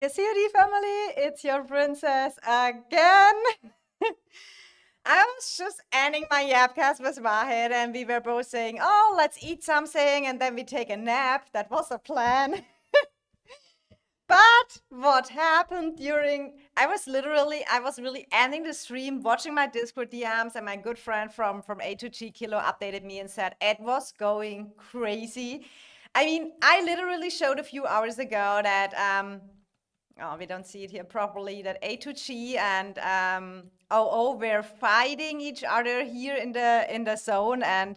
COD family, it's your princess again. I was just ending my yapcast with Wahid, and we were both saying, "Oh, let's eat something, and then we take a nap." That was the plan. But what happened during, I was really ending the stream, watching my Discord DMs, and my good friend from A to G Kilo updated me and said it was going crazy. I mean, I literally showed a few hours ago that oh, we don't see it here properly, that A to G and OO were fighting each other here in the zone, and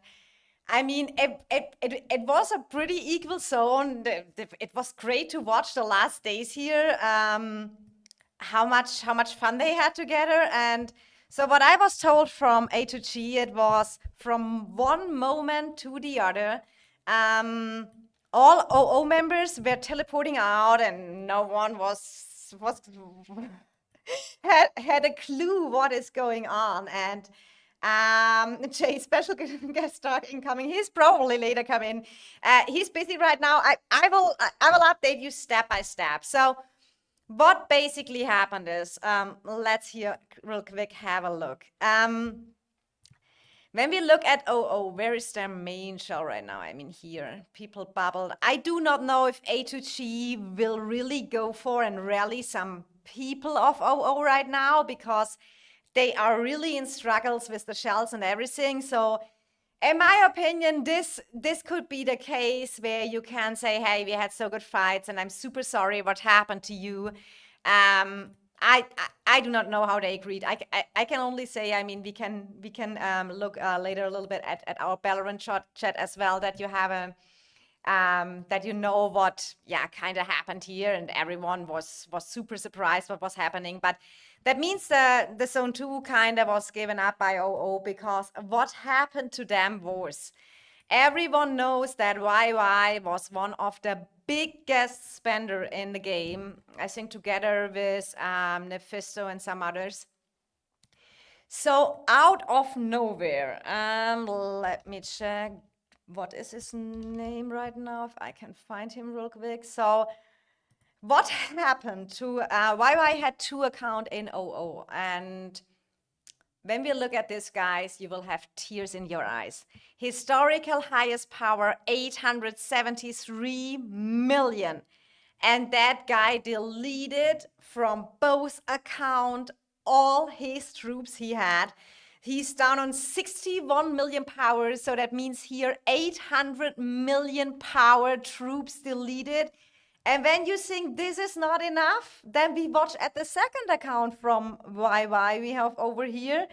I mean, it was a pretty equal zone. It was great to watch the last days here. How much fun they had together. And so what I was told from A to G, it was from one moment to the other. All OO members were teleporting out, and no one was had a clue what is going on. And Jay, special guest star incoming. He's probably later come in. He's busy right now. I will update you step by step. So what basically happened is, let's here real quick have a look. When we look at OO, where is their main show right now? I mean, here, people bubbled. I do not know if A to G will really go for and rally some people of OO right now, because they are really in struggles with the shells and everything. So in my opinion, this could be the case where you can say, hey, we had so good fights and I'm super sorry what happened to you. I do not know how they agreed. I can only say, I mean, we can look later a little bit at our Valorant chat as well, that you have a that you know what kind of happened here, and everyone was super surprised what was happening. But that means the zone 2 kind of was given up by OO, because what happened to them was, everyone knows that YY was one of the biggest spender in the game, I think together with Nephisto and some others. So out of nowhere, let me check. What is his name right now, if I can find him real quick. So what happened to YY had 2 accounts in OO, and when we look at this, guys, you will have tears in your eyes. Historical highest power, 873 million. And that guy deleted from both accounts all his troops he had. He's down on 61 million power, so that means here 800 million power troops deleted. And when you think this is not enough, then we watch at the second account from YY we have over here.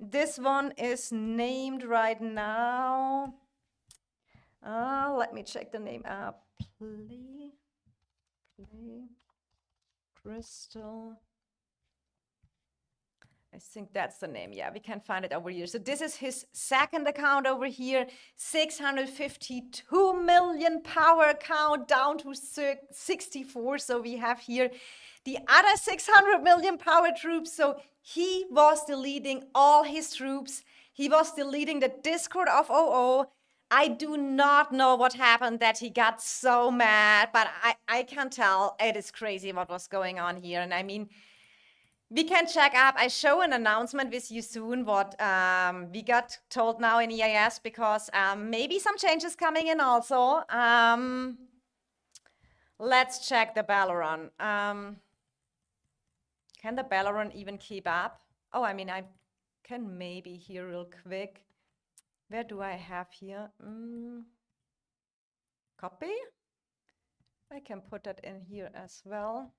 This one is named right now. Let me check the name up. Play Crystal. I think that's the name. Yeah, we can find it over here. So this is his second account over here. 652 million power account, down to 64. So we have here the other 600 million power troops. So he was deleting all his troops. He was deleting the Discord of OO. I do not know what happened that he got so mad, but I can tell it is crazy what was going on here. And I mean, we can check up. I show an announcement with you soon what we got told now in EIS, because maybe some changes coming in also. Let's check the Valorant. Can the Valorant even keep up? Oh, I mean, I can maybe here real quick. Where do I have here? Copy. I can put that in here as well.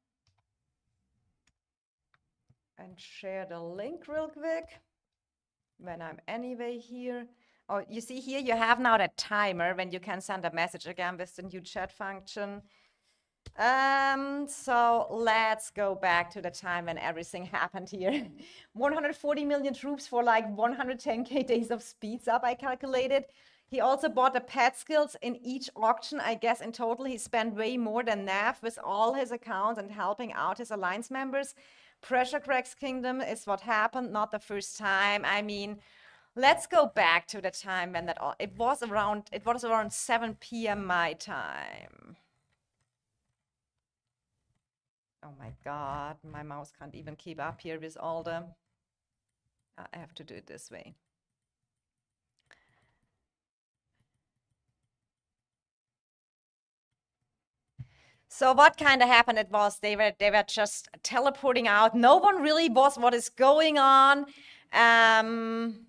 And share the link real quick when I'm anyway here. Oh, you see here, you have now that timer when you can send a message again with the new chat function. So let's go back to the time when everything happened here. 140 million troops for like 110k days of speeds up, I calculated. He also bought the pet skills in each auction. I guess in total he spent way more than Nav with all his accounts and helping out his alliance members. Pressure Cracks Kingdom is what happened, not the first time. I mean, let's go back to the time when that all, it was around 7 p.m. my time. Oh my God, my mouse can't even keep up here with all the. I have to do it this way. So what kind of happened? It was they were just teleporting out. No one really was what is going on. Um,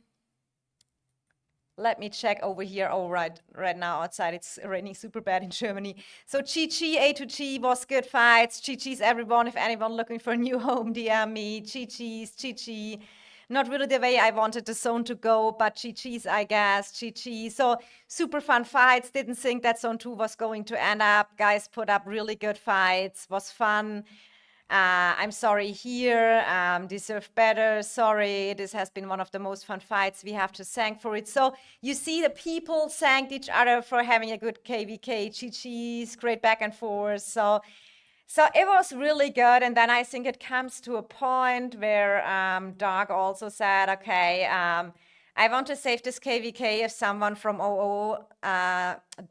Let me check over here. Oh, right now outside it's raining super bad in Germany. So GG, A to G was good fights. GG's everyone. If anyone looking for a new home, DM me. GG's, GG. Not really the way I wanted the zone to go, but GG's, I guess. GG. So super fun fights. Didn't think that zone 2 was going to end up. Guys put up really good fights. Was fun. I'm sorry here, deserve better, sorry, this has been one of the most fun fights, we have to thank for it. So you see the people thanked each other for having a good KVK, GG's, great back and forth. So it was really good. And then I think it comes to a point where Doug also said, okay, I want to save this KVK if someone from OO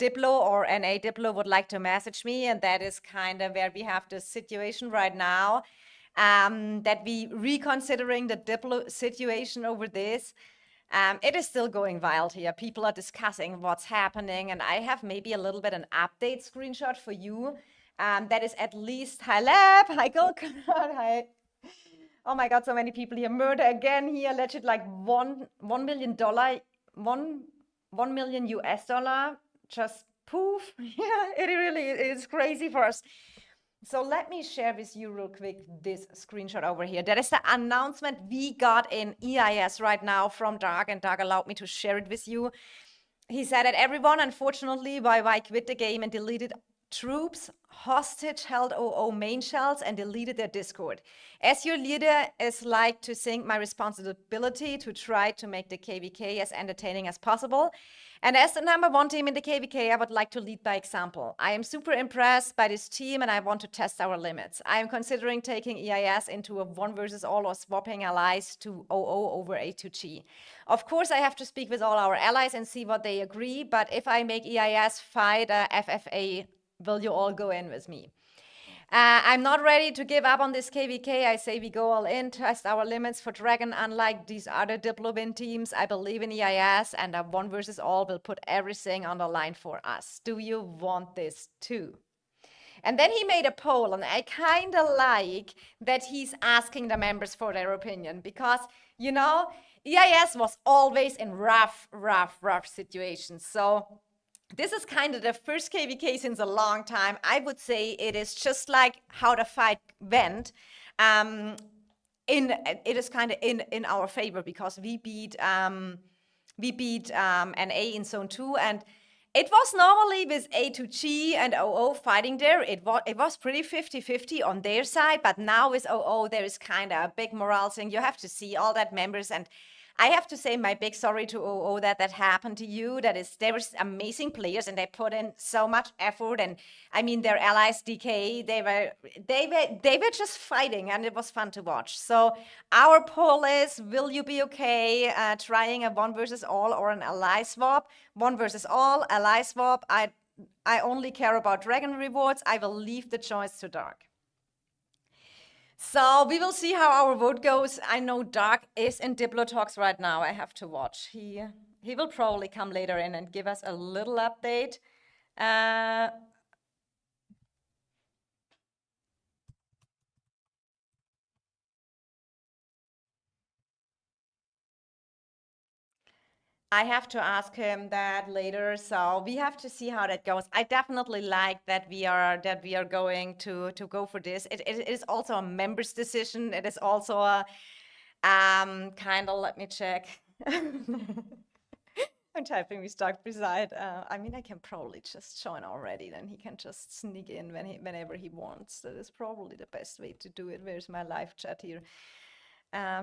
Diplo or NA Diplo would like to message me. And that is kind of where we have this situation right now, that we reconsidering the Diplo situation over this. It is still going wild here. People are discussing what's happening. And I have maybe a little bit an update screenshot for you. That is at least, hi Lab, hi Gulkan, hi. Oh my God, so many people here. Murder again here, legit like $1 million, $1 million US dollar, just poof. Yeah, it really is crazy for us. So let me share with you real quick this screenshot over here. That is the announcement we got in EIS right now from Doug, and Doug allowed me to share it with you. He said that everyone, unfortunately, YY quit the game and deleted troops, hostage held OO main shells and deleted their Discord. As your leader, is like to think my responsibility to try to make the KVK as entertaining as possible. And as the number 1 team in the KVK, I would like to lead by example. I am super impressed by this team and I want to test our limits. I am considering taking EIS into a 1 versus all or swapping allies to OO over A2G. Of course, I have to speak with all our allies and see what they agree, but if I make EIS fight FFA, will you all go in with me? I'm not ready to give up on this KVK. I say we go all in, test our limits for Dragon. Unlike these other Diplo win teams, I believe in EIS and a 1 versus all will put everything on the line for us. Do you want this too? And then he made a poll, and I kind of like that he's asking the members for their opinion because, you know, EIS was always in rough situations. So this is kind of the first KVK since a long time. I would say it is just like how the fight went. It is kind of in our favor because we beat NA in zone 2, and it was normally with A to G and OO fighting there. It was pretty 50-50 on their side, but now with OO there is kind of a big morale thing. You have to see all that members, and I have to say my big sorry to OO that happened to you. There was amazing players and they put in so much effort, and I mean their allies DK, they were just fighting and it was fun to watch. So our poll is, will you be okay trying a 1 versus all or an ally swap? 1 versus all, ally swap. I only care about Dragon rewards. I will leave the choice to Dark. So we will see how our vote goes. I know Doug is in Diplo talks right now. I have to watch. He will probably come later in and give us a little update. I have to ask him that later, so we have to see how that goes. I definitely like that we are going to go for this. It is also a member's decision. It is also a kind of, let me check. I'm typing we stuck beside. I mean, I can probably just join already, then he can just sneak in whenever he wants. That is probably the best way to do it. Where's my live chat here?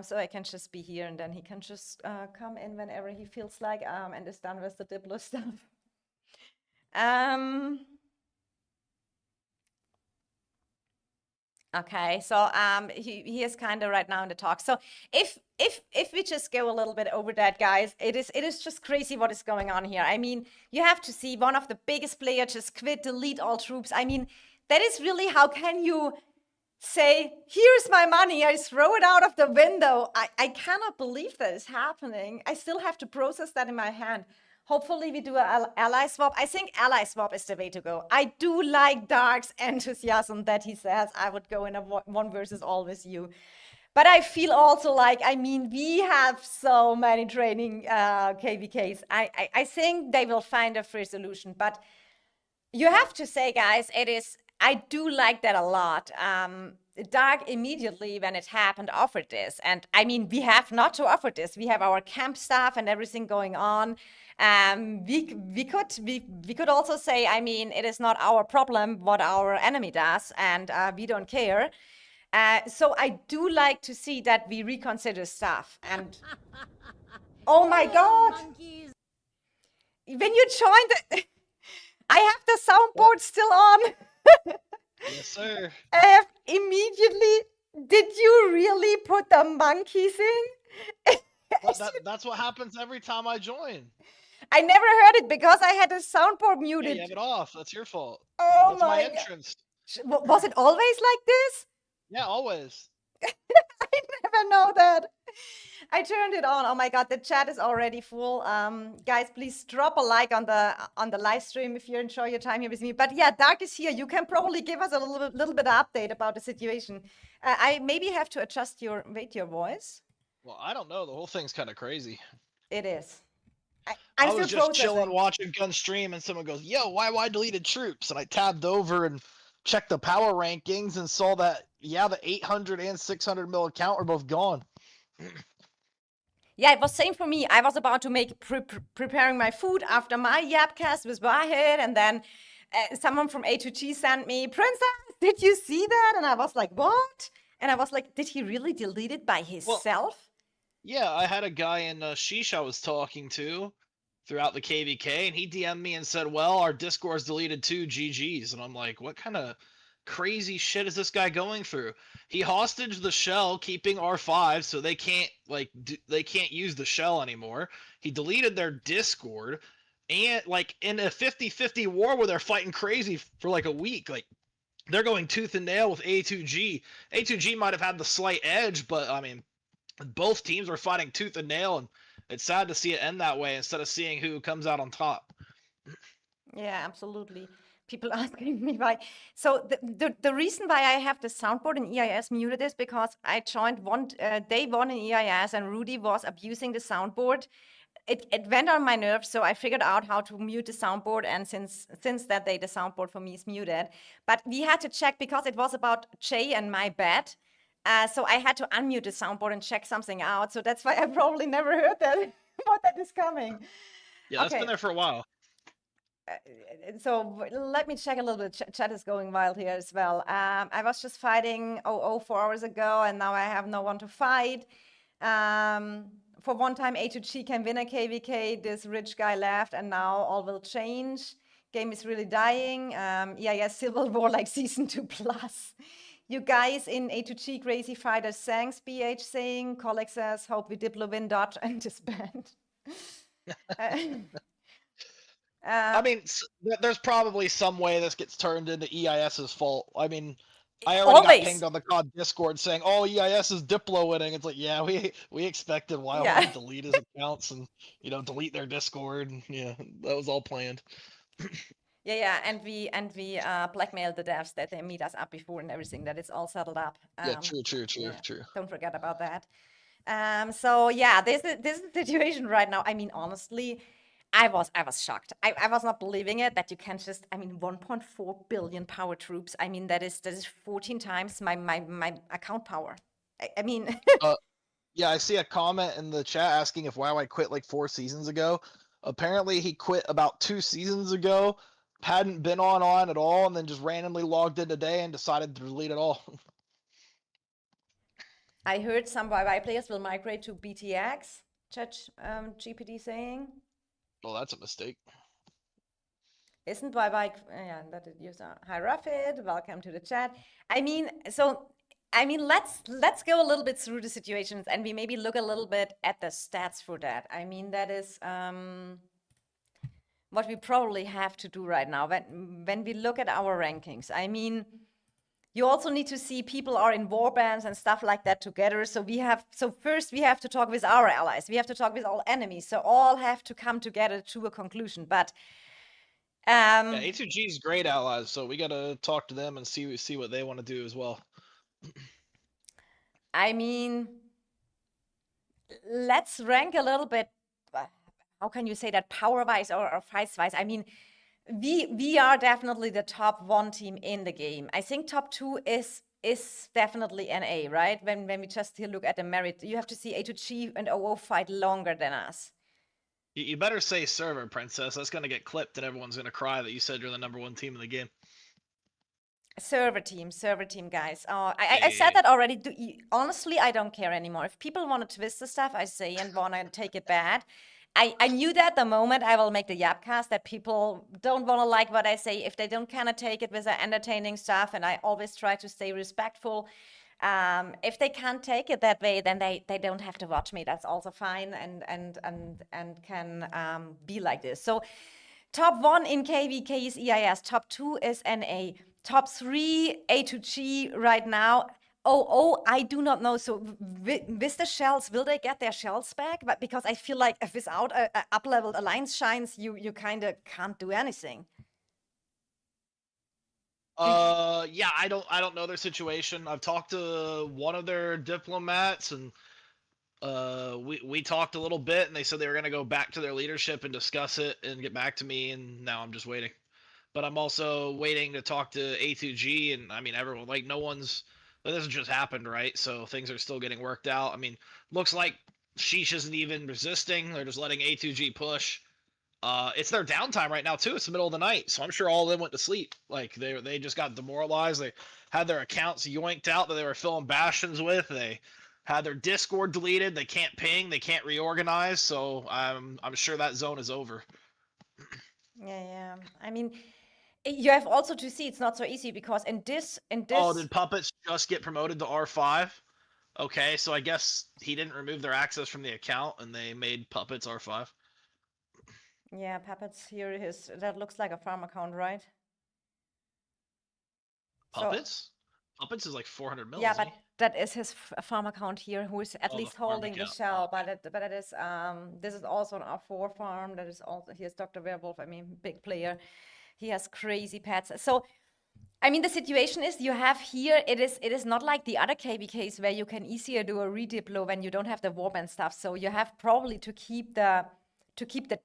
So I can just be here and then he can just come in whenever he feels like and is done with the Diplo stuff. Okay, so he is kind of right now in the talk. So if we just go a little bit over that, guys, it is just crazy what is going on here. I mean, you have to see one of the biggest players just quit, delete all troops. I mean, that is really, how can you say, here's my money, I throw it out of the window. I cannot believe that is happening. I still have to process that in my hand. Hopefully we do an ally swap. I think ally swap is the way to go. I do like Dark's enthusiasm that he says I would go in a one versus all with you. But I feel also like, I mean, we have so many training KVKs. I think they will find a free solution. But you have to say, guys, I do like that a lot. Dark immediately when it happened offered this. And I mean, we have not to offer this. We have our camp staff and everything going on. We could also say, I mean, it is not our problem what our enemy does, and we don't care. So I do like to see that we reconsider stuff. And oh my God, Monkeys. when you joined, I have the soundboard still on. Yes, sir. I have immediately. Did you really put the monkey thing? That's what happens every time I join. I never heard it because I had the soundboard Yeah, muted. you have it off. That's your fault. Oh That's my my God. entrance. Was it always like this? Yeah, always. I never know that. I turned it on. Oh my God, the chat is already full. Guys, please drop a like on the live stream if you enjoy your time here with me. But yeah, Dark is here. You can probably give us a little bit of update about the situation. I maybe have to adjust your voice. Well, I don't know. The whole thing's kind of crazy. It is. I'm I still was just chilling processing. watching Gun stream, and someone goes, "Yo, why deleted troops?" And I tabbed over and checked the power rankings and saw that the 800 and 600 mil account are both gone. Yeah, it was same for me. I was about to make preparing my food after my Yapcast with Wahid, and then someone from A2G sent me, Princess, did you see that? And I was like, what? And I was like, did he really delete it by himself? Yeah, I had a guy in Sheesh I was talking to throughout the KVK, and he DM'd me and said, "Well, our Discord's deleted too, GG's." And I'm like, what kind of crazy shit is this guy going through? He hostaged the shell, keeping R5, so they can't they can't use the shell anymore. He deleted their Discord, and like in a 50-50 war where they're fighting crazy for like a week, like they're going tooth and nail with A2G. A2G might have had the slight edge, but I mean, both teams are fighting tooth and nail, and it's sad to see it end that way instead of seeing who comes out on top. Yeah, absolutely. People asking me why. So the reason why I have the soundboard in EIS muted is because I joined day one in EIS, and Rudy was abusing the soundboard. It went on my nerves, so I figured out how to mute the soundboard, and since that day the soundboard for me is muted. But we had to check because it was about Jay and my bed. So I had to unmute the soundboard and check something out. So that's why I probably never heard that what that is coming. Yeah, that's been there for a while. So let me check a little bit. Chat is going wild here as well. I was just fighting 4 hours ago, and now I have no one to fight. For one time, A2G can win a KVK. This rich guy left, and now all will change. Game is really dying. Yeah, Civil War like season 2 plus. You guys in A2G Crazy Fighters, thanks, BH saying. Colleague says, hope we Diplo win dot and disband. I mean, there's probably some way this gets turned into EIS's fault. I mean, I already got pinged on the COD Discord saying, "Oh, EIS is Diplo winning." It's like, yeah, we expected Wildlife to delete his accounts and delete their Discord. And, yeah, that was all planned. Yeah, and we blackmailed the devs that they meet us up before and everything. That it's all settled up. Yeah, true. Don't forget about that. So yeah, this is the situation right now. I mean, honestly, I was shocked. I was not believing it that you can just, I mean, 1.4 billion power troops. I mean, that is 14 times my account power. I mean. Yeah, I see a comment in the chat asking if WoW quit like 4 seasons ago. Apparently, he quit about 2 seasons ago. Hadn't been on at all, and then just randomly logged in today and decided to delete it all. I heard some YY players will migrate to BTX. Chat GPT saying. Well, that's a mistake. Isn't YY? Yeah, that is user. Hi, Rafid. Welcome to the chat. I mean, let's go a little bit through the situations, and we maybe look a little bit at the stats for that. I mean, that is what we probably have to do right now when we look at our rankings. I mean, you also need to see people are in war bands and stuff like that together. So first we have to talk with our allies. We have to talk with all enemies. So all have to come together to a conclusion. But Yeah, um, A2G is great allies, so we gotta talk to them and see what they want to do as well. I mean, let's rank a little bit. How can you say that, power-wise or fights-wise? I mean, we are definitely the top one team in the game. I think top two is definitely NA, right? When we just here look at the merit, you have to see A2G and OO fight longer than us. You better say server, Princess. That's gonna get clipped, and everyone's gonna cry that you said you're the #1 team in the game. Server team, guys. Oh, I Yeah. said that already. Honestly, I don't care anymore. If people want to twist the stuff, I say, and want to take it bad. I knew that the moment I will make the Yapcast that people don't want to like what I say if they don't kind of take it with the entertaining stuff, and I always try to stay respectful. If they can't take it that way, then they don't have to watch me. That's also fine, and can be like this. So top one in KVK is EIS. Top two is NA. Top three A2G right now. Oh, I do not know. So with the shells, will they get their shells back? But because I feel like without a up-leveled alliance shines, you kind of can't do anything. Yeah, I don't know their situation. I've talked to one of their diplomats, and we talked a little bit, and they said they were gonna go back to their leadership and discuss it and get back to me, and now I'm just waiting. But I'm also waiting to talk to A2G, and I mean everyone, like, no one's, this just happened, right? So things are still getting worked out. I mean, looks like Sheesh isn't even resisting. They're just letting A2G push. It's their downtime right now too. It's the middle of the night, so I'm sure all of them went to sleep. Like they just got demoralized. They had their accounts yoinked out that they were filling bastions with. They had their Discord deleted. They can't ping. They can't reorganize. So I'm sure that zone is over. Yeah. I mean, you have also to see it's not so easy because in this. Oh, did Puppets just get promoted to R5? Okay, so I guess he didn't remove their access from the account, and they made Puppets R5. Yeah, Puppets here that looks like a farm account, right? Puppets? Puppets is like 400 mil, Yeah, isn't but he? that is his farm account here, who is at Oh, the least farm holding the account. shell. Okay. But it is this is also an R4 farm. That is also, here's Dr. Werewolf. I mean, big player. He has crazy pets. So I mean, the situation is you have here, it is not like the other KBKs where you can easier do a rediplo when you don't have the warband stuff. So you have probably to keep the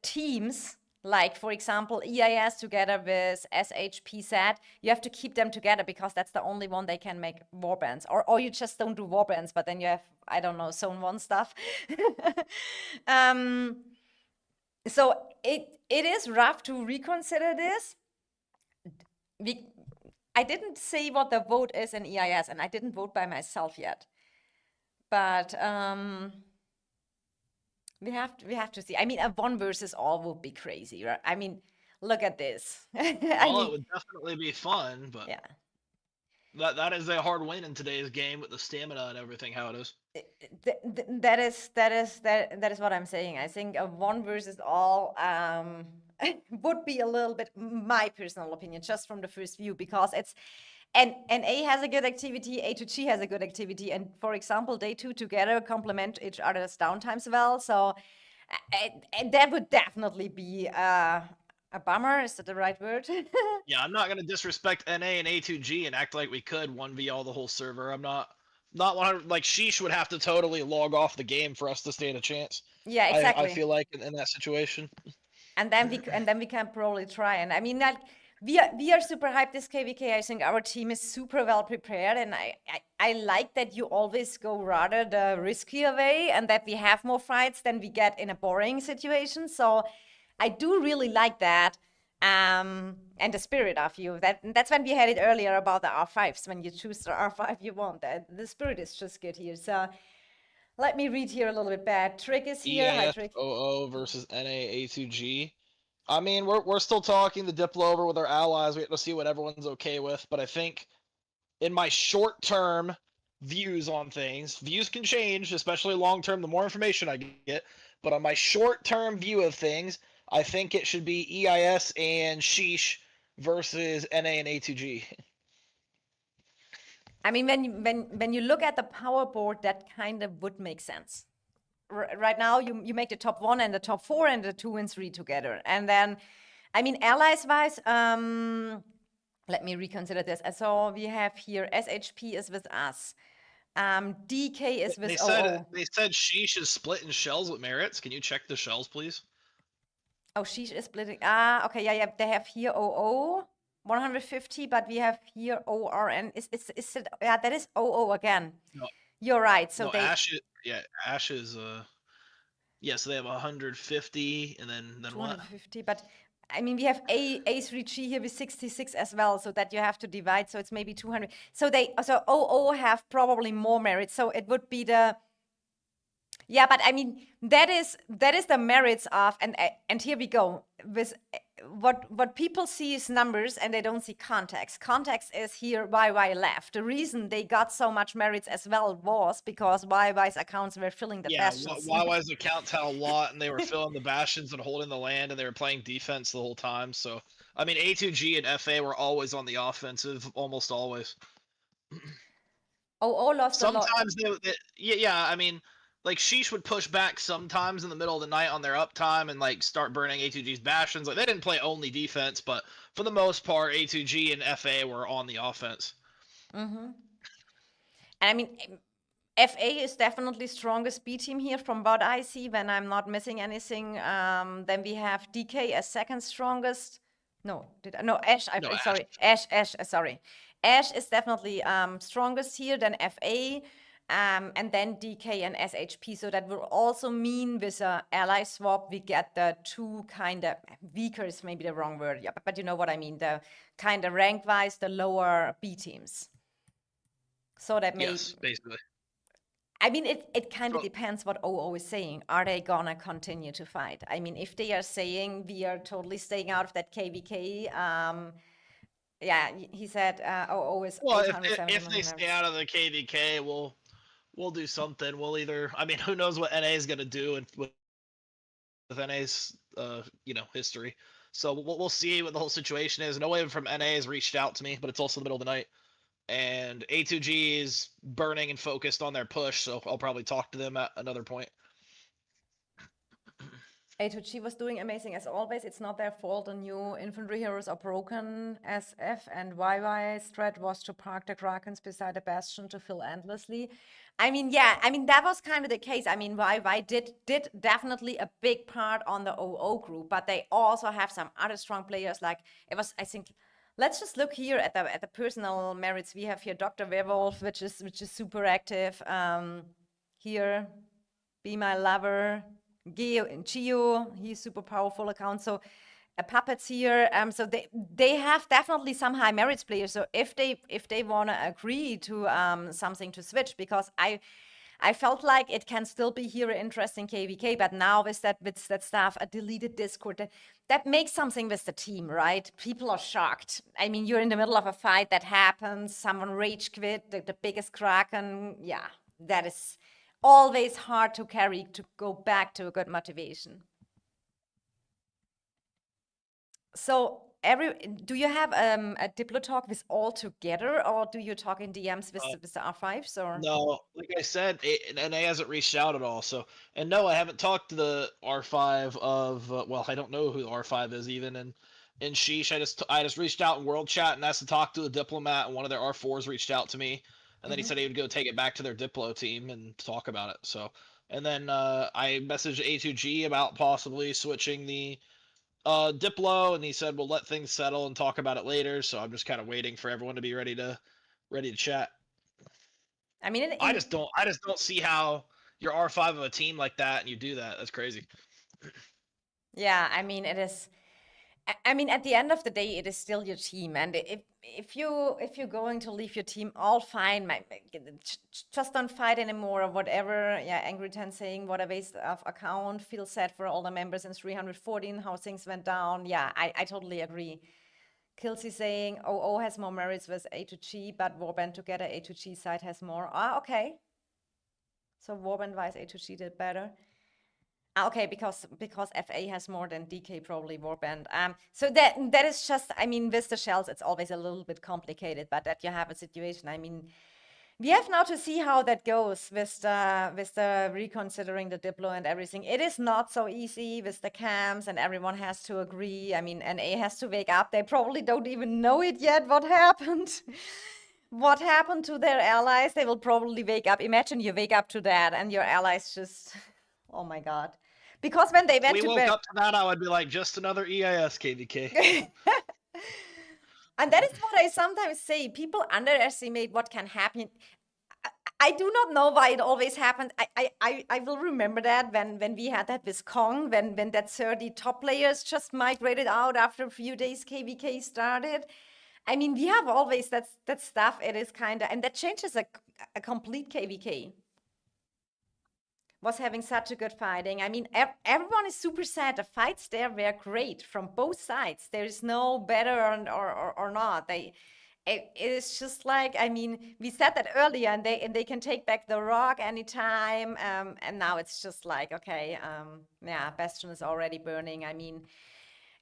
teams, like for example, EIS together with SHPZ, you have to keep them together because that's the only one they can make warbands. Or you just don't do warbands, but then you have, I don't know, zone one stuff. So it is rough to reconsider this. I didn't say what the vote is in EIS, and I didn't vote by myself yet. But we have to see. I mean, a one versus all would be crazy, right? I mean, look at this. Well, it would definitely be fun, but yeah. that is a hard win in today's game with the stamina and everything how it is. That is what I'm saying. I think a one versus all would be a little bit my personal opinion, just from the first view, because it's and A has a good activity, A2G has a good activity, and for example, they two together complement each other's downtimes well. So and that would definitely be a bummer. Is that the right word? Yeah, I'm not gonna disrespect NA and A2G and act like we could 1v all the whole server. I'm not 100, like Sheesh would have to totally log off the game for us to stand a chance. Yeah, I exactly. feel like in that situation. And then we can probably try. And I mean, like we are super hyped this KVK. I think our team is super well prepared, and I like that you always go rather the riskier way, and that we have more fights than we get in a boring situation. So I do really like that. And the spirit of you. That's when we had it earlier about the R5s. When you choose the R5 you want, the spirit is just good here. So let me read here a little bit bad. Trick is here. Hi, EIS Trick. OO versus NA A2G. I mean, we're still talking the Diplo over with our allies. We have to see what everyone's okay with, but I think in my short-term views on things, views can change, especially long-term, the more information I get, but on my short-term view of things, I think it should be EIS and Sheesh versus NA and A2G. I mean, when you look at the power board, that kind of would make sense. Right now, you make the top 1 and the top 4 and the 2 and 3 together. And then, I mean, allies-wise, let me reconsider this. So we have here SHP is with us. DK is with OO. They said Sheesh is splitting shells with merits. Can you check the shells, please? Oh, Sheesh is splitting. Okay, yeah. They have here OO 150, but we have here ORN. Is it? Yeah, that is OO again. No, You're right. So no, they Ash is yeah, so they have 150 and then what? 250, but I mean we have A3G here with 66 as well, so that you have to divide. So it's maybe 200. So OO have probably more merit. So it would be the. Yeah, but I mean that is the merits of, and here we go with what people see is numbers and they don't see context. Context is here YY left. The reason they got so much merits as well was because YY's accounts were filling the bastions. YY's accounts had a lot, and they were filling the bastions and holding the land, and they were playing defense the whole time. So I mean, A2G and FA were always on the offensive, almost always. OO lost a lot. Sometimes yeah. I mean, like Sheesh would push back sometimes in the middle of the night on their uptime and like start burning A2G's bastions. Like they didn't play only defense, but for the most part, A2G and FA were on the offense. And I mean, FA is definitely strongest B team here from what I see when I'm not missing anything. Then we have DK as second strongest. No, Ash. No, Ash. Sorry, Ash. Sorry, Ash is definitely strongest here. Then FA. And then DK and SHP. So that will also mean with a ally swap, we get the two kind of weaker is maybe the wrong word. Yeah, but you know what I mean. The kind of rank wise, the lower B teams. So that may. Yes, basically. I mean, it kind of depends what OO is saying. Are they gonna continue to fight? I mean, if they are saying we are totally staying out of that KVK, yeah, he said OO is. Well, if they stay out of the KVK, we'll do something. We'll either, I mean, who knows what NA is gonna do with NA's history. So we'll see what the whole situation is. No one from NA has reached out to me, but it's also the middle of the night. And A2G is burning and focused on their push, so I'll probably talk to them at another point. A2G was doing amazing as always. It's not their fault. The new infantry heroes are broken. SF and YY strat was to park the Krakens beside the bastion to fill endlessly. I mean, yeah, I mean, that was kind of the case. I mean, YY did definitely a big part on the OO group, but they also have some other strong players. Like it was, I think. Let's just look here at the personal merits. We have here Dr. Werewolf, which is super active. Here, Be My Lover, Gio, he's super powerful account. So puppets here. So they have definitely some high merits players. So if they wanna agree to something to switch, because I felt like it can still be here an interesting KVK, but now with that stuff, a deleted Discord, that makes something with the team, right? People are shocked. I mean, you're in the middle of a fight that happens, someone rage quit, the biggest Kraken. Yeah, that is always hard to carry, to go back to a good motivation. So do you have a Diplo talk with all together, or do you talk in DMs with the R5s? Or no, like I said, NA hasn't reached out at all. So, and no, I haven't talked to the R5 of well, I don't know who the R5 is even. And in Sheesh, I just reached out in World Chat and asked to talk to a diplomat, and one of their R4s reached out to me, and then he said he would go take it back to their Diplo team and talk about it. So, and then I messaged A2G about possibly switching the Diplo, and he said we'll let things settle and talk about it later. So I'm just kind of waiting for everyone to be ready to chat. I mean, I just don't see how you're R5 of a team like that and you do that. That's crazy. Yeah, I mean, it is. I mean, at the end of the day, it is still your team, and if you're going to leave your team, all fine. Just don't fight anymore or whatever. Yeah, Angry 10 saying what a waste of account. Feel sad for all the members in 314 how things went down. Yeah, I totally agree. Kelsey saying OO has more merits with A2G, but Warband together A2G side has more. Okay. So Warband wise A2G did better. Okay, because FA has more than DK, probably Warband. So that is just, I mean, with the shells, it's always a little bit complicated, but that you have a situation. I mean, We have now to see how that goes with the reconsidering the Diplo and everything. It is not so easy with the camps, and everyone has to agree. I mean, NA has to wake up. They probably don't even know it yet. What happened? What happened to their allies? They will probably wake up. Imagine you wake up to that, and your allies just, oh my God. Because when they If went we to woke bed, up to that, I would be like, just another EIS KVK. and that is what I sometimes say. People underestimate what can happen. I do not know why it always happened. I will remember that when we had that with Kong, when that 30 top players just migrated out after a few days KVK started. I mean, we have always that stuff. It is kind of, and that changes a complete KVK. Was having such a good fighting. I mean, everyone is super sad. The fights there were great from both sides. There is no better or not. It is just like, I mean, we said that earlier, and they can take back the rock anytime. And now it's just like, okay, yeah, Bastion is already burning. I mean,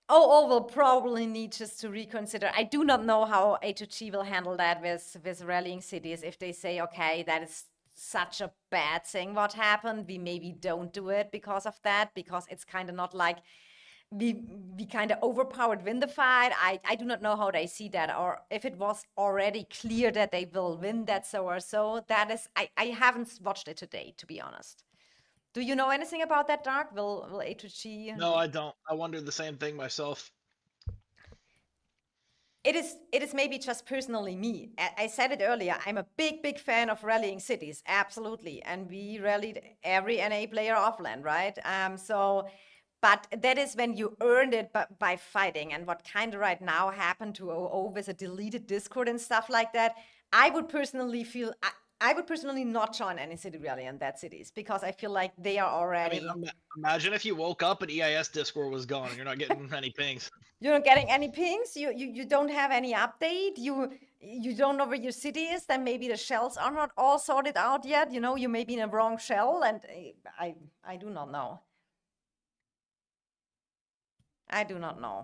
OO will probably need just to reconsider. I do not know how A2G will handle that with rallying cities. If they say, okay, that is such a bad thing what happened, we maybe don't do it because of that, because it's kind of not like we kind of overpowered win the fight. I do not know how they see that, or if it was already clear that they will win that so or so. That is, I haven't watched it today, to be honest. Do you know anything about that, Dark? Will A2G? No, I don't. I wondered the same thing myself. It is maybe just personally me. I said it earlier. I'm a big fan of rallying cities, absolutely, and we rallied every NA player offline, right? But that is when you earned it by fighting. And what kind of right now happened to OO with a deleted Discord and stuff like that, I would personally feel I would personally not join any city rally in that cities, because I feel like they are I mean, already. imagine if you woke up and EIS Discord was gone and you're not getting any pings. You're not getting any pings. You don't have any update. You don't know where your city is. Then maybe the shells are not all sorted out yet. You know, you may be in a wrong shell, and I do not know. I do not know.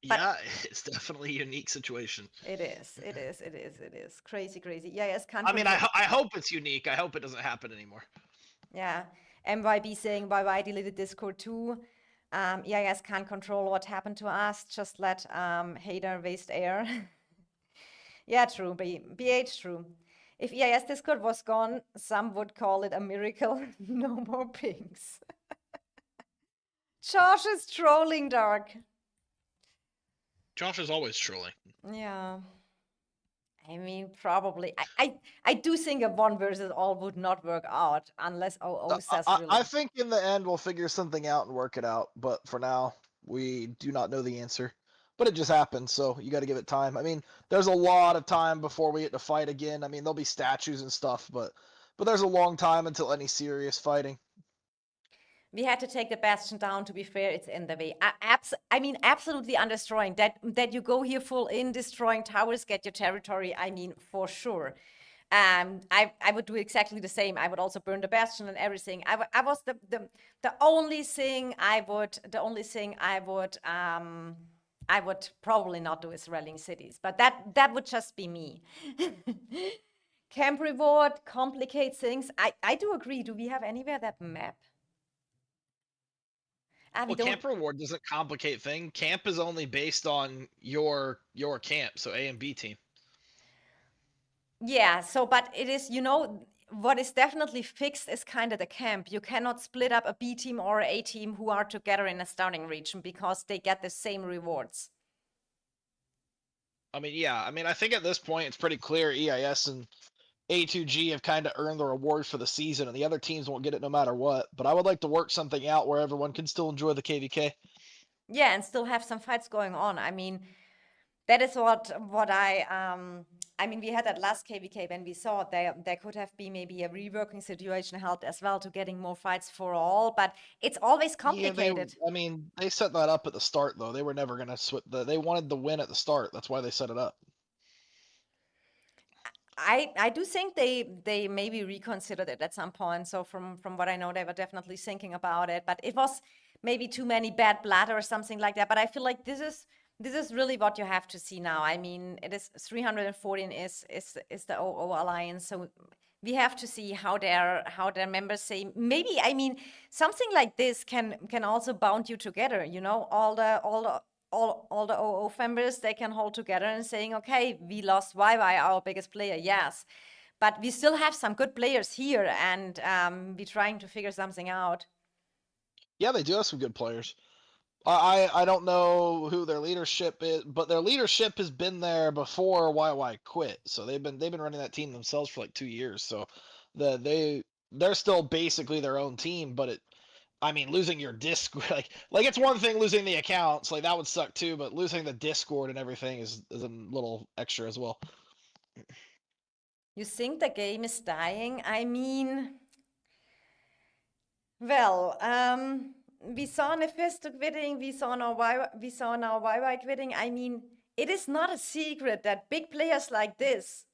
But Yeah, it's definitely a unique situation. it is crazy. Yeah, yes, can't I mean, control. I hope it's unique. I hope it doesn't happen anymore. Yeah, MYB saying why deleted Discord too. EIS can't control what happened to us. Just let hater waste air. Yeah, true. BH, true. If EIS Discord was gone, some would call it a miracle. No more pings. Josh is trolling, Dark. Josh is always trolling. Yeah. I mean, probably. I do think a one versus all would not work out unless OO says I really. think in the end we'll figure something out and work it out. But for now, we do not know the answer. But it just happened, so you got to give it time. I mean, there's a lot of time before we get to fight again. I mean, there'll be statues and stuff, but there's a long time until any serious fighting. We had to take the bastion down. To be fair, it's in the way. I mean, absolutely undestroying. That you go here full in, destroying towers, get your territory. I mean, for sure. I would do exactly the same. I would also burn the bastion and everything. I was the only thing I would probably not do is rallying cities, but that would just be me. Camp reward complicates things. I do agree. Do we have anywhere that map? We Well, don't. camp reward doesn't complicate thing. Camp is only based on your camp, so A and B team. Yeah, so but it is, what is definitely fixed is kind of the camp. You cannot split up a B team or a team who are together in a starting region because they get the same rewards. I mean, yeah. I mean, I think at this point it's pretty clear EIS and A2G have kind of earned the reward for the season, and the other teams won't get it no matter what. But I would like to work something out where everyone can still enjoy the KVK. Yeah, and still have some fights going on. I mean, that is what I mean, we had that last KVK when we saw there could have been maybe a reworking situation helped as well to getting more fights for all, but it's always Yeah, complicated. I mean, they set that up at the start though. They were never gonna switch. They wanted the win at the start. That's why they set it up. I do think they maybe reconsidered it at some point. So from what I know, they were definitely thinking about it, but it was maybe too many bad blood or something like that. But I feel like this is This is really what you have to see now. I mean, it is 314 is the OO alliance, so we have to see how their members say. Maybe, I mean, something like this can also bound you together. You know, all the OO members, they can hold together and saying, okay, we lost YY, our biggest player, yes, but we still have some good players here, and we're trying to figure something out. Yeah, they do have some good players. I don't know who their leadership is, but their leadership has been there before YY quit. So they've been running that team themselves for like 2 years. So they're still basically their own team, but I mean, losing your Discord, like it's one thing losing the accounts, like that would suck too, but losing the Discord and everything is a little extra as well. You think the game is dying? I mean, well, we saw Nefisto quitting, we saw now YY quitting. I mean, it is not a secret that big players like this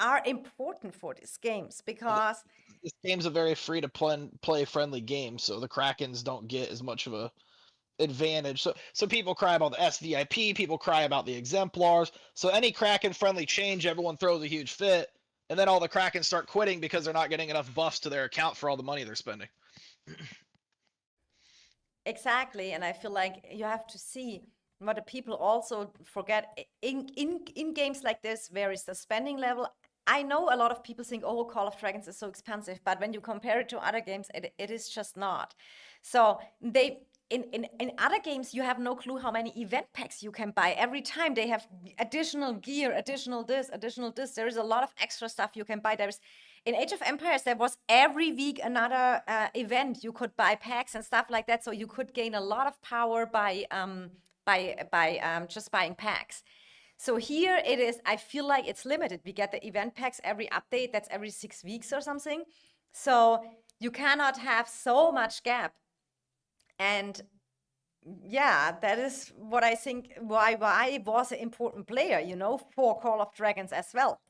are important for these games because This game's a very free to play friendly game, so the Krakens don't get as much of a advantage. So people cry about the SVIP, people cry about the exemplars. So any Kraken friendly change, everyone throws a huge fit, and then all the Krakens start quitting because they're not getting enough buffs to their account for all the money they're spending. exactly, and I feel like you have to see what the people also forget in games like this, where is the spending level? I know a lot of people think, oh, Call of Dragons is so expensive, but when you compare it to other games, it is just not. So they in other games, you have no clue how many event packs you can buy. Every time they have additional gear, additional this, additional this. There is a lot of extra stuff you can buy. There's in Age of Empires, there was every week another event. You could buy packs and stuff like that, so you could gain a lot of power by just buying packs. So here it is, I feel like it's limited. We get the event packs every update, that's every 6 weeks or something. So you cannot have so much gap. And yeah, that is what I think why was an important player, you know, for Call of Dragons as well.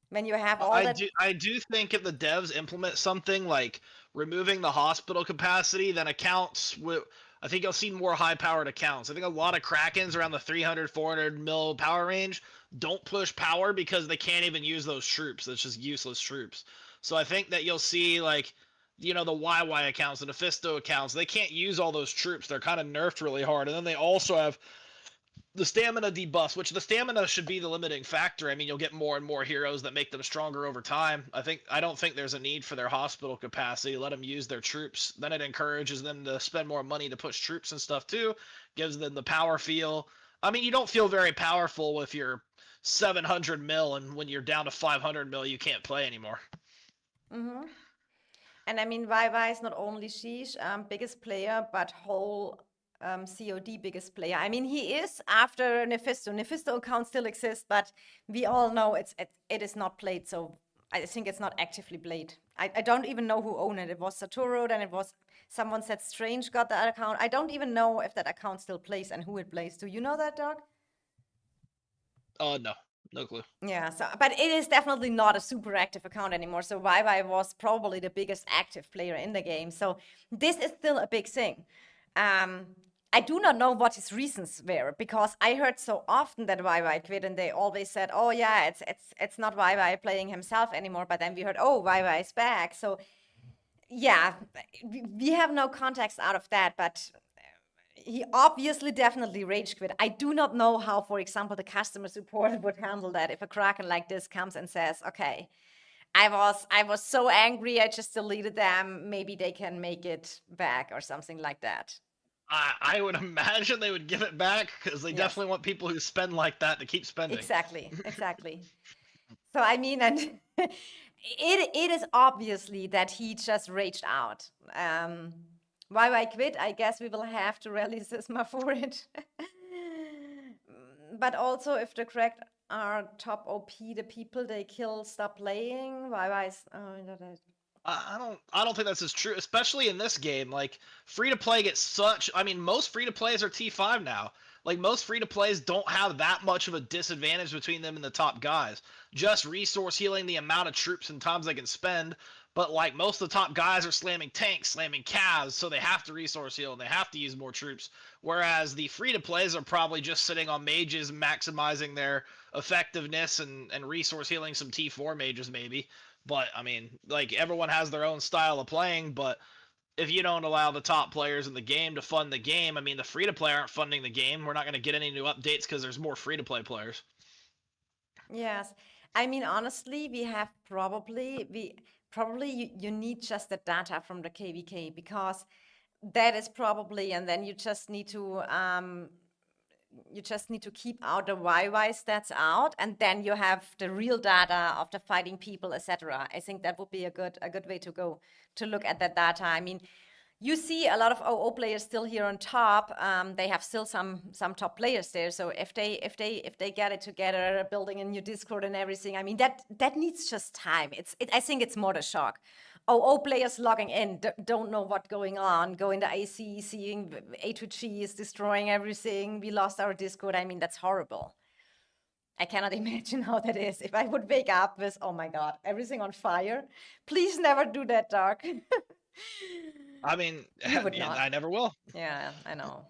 When you have all that. I do think if the devs implement something like removing the hospital capacity, then accounts will. I think you'll see more high-powered accounts. I think a lot of Krakens around the 300, 400 mil power range don't push power because they can't even use those troops. It's just useless troops. So I think that you'll see like, you know, the YY accounts, the Nefisto accounts. They can't use all those troops. They're kind of nerfed really hard, and then they also have the stamina debuffs, which the stamina should be the limiting factor. I mean, you'll get more and more heroes that make them stronger over time. I don't think there's a need for their hospital capacity. Let them use their troops. Then it encourages them to spend more money to push troops and stuff too. Gives them the power feel. I mean, you don't feel very powerful if you're 700 mil, and when you're down to 500 mil, you can't play anymore. Mm-hmm. And I mean, YY is not only Sheesh, biggest player, but whole COD biggest player. I mean, he is after Nefisto. Nefisto account still exists, but we all know it is not played. So I think it's not actively played. I don't even know who owned it. It was Satoru, then it was someone said Strange got that account. I don't even know if that account still plays and who it plays. Do you know that, Doug? No clue. Yeah, so but it is definitely not a super active account anymore. So YY was probably the biggest active player in the game. So this is still a big thing. I do not know what his reasons were because I heard so often that YY quit, and they always said, "Oh yeah, it's not YY playing himself anymore." But then we heard, "Oh, YY is back." So yeah, we have no context out of that, but he obviously definitely rage quit. I do not know how, for example, the customer support would handle that if a Kraken like this comes and says, "Okay, I was so angry, I just deleted them. Maybe they can make it back," or something like that. I would imagine they would give it back because they Yes. definitely want people who spend like that to keep spending. Exactly. So I mean, and it is obviously that he just raged out. Why I quit? I guess we will have to rally Sysma for it. But also, if the cracked are top OP, the people they kill stop playing. Why is I don't think that's as true, especially in this game. Like free to play gets such. I mean, most free to plays are T5 now. Like most free to plays don't have that much of a disadvantage between them and the top guys. Just resource healing, the amount of troops and times they can spend. But like most of the top guys are slamming tanks, slamming Cavs, so they have to resource heal and they have to use more troops. Whereas the free to plays are probably just sitting on mages, maximizing their effectiveness and resource healing some T4 mages maybe. But I mean, like everyone has their own style of playing, but if you don't allow the top players in the game to fund the game, I mean, the free to play aren't funding the game. We're not going to get any new updates because there's more free to play players. Yes. I mean, honestly, you need just the data from the KVK, because that is probably, and then you just need to keep out the YY stats out, and then you have the real data of the fighting people, etc. I think that would be a good way to go, to look at that data. I mean, you see a lot of OO players still here on top. They have still some top players there. So if they get it together, building a new Discord and everything, I mean that needs just time. I think it's more the shock. OO players logging in don't know what's going on, going to AC, seeing A2G is destroying everything. We lost our Discord. I mean, that's horrible. I cannot imagine how that is. If I would wake up with, oh my God, everything on fire. Please never do that, Doc. I mean, You would not. I never will. Yeah, I know.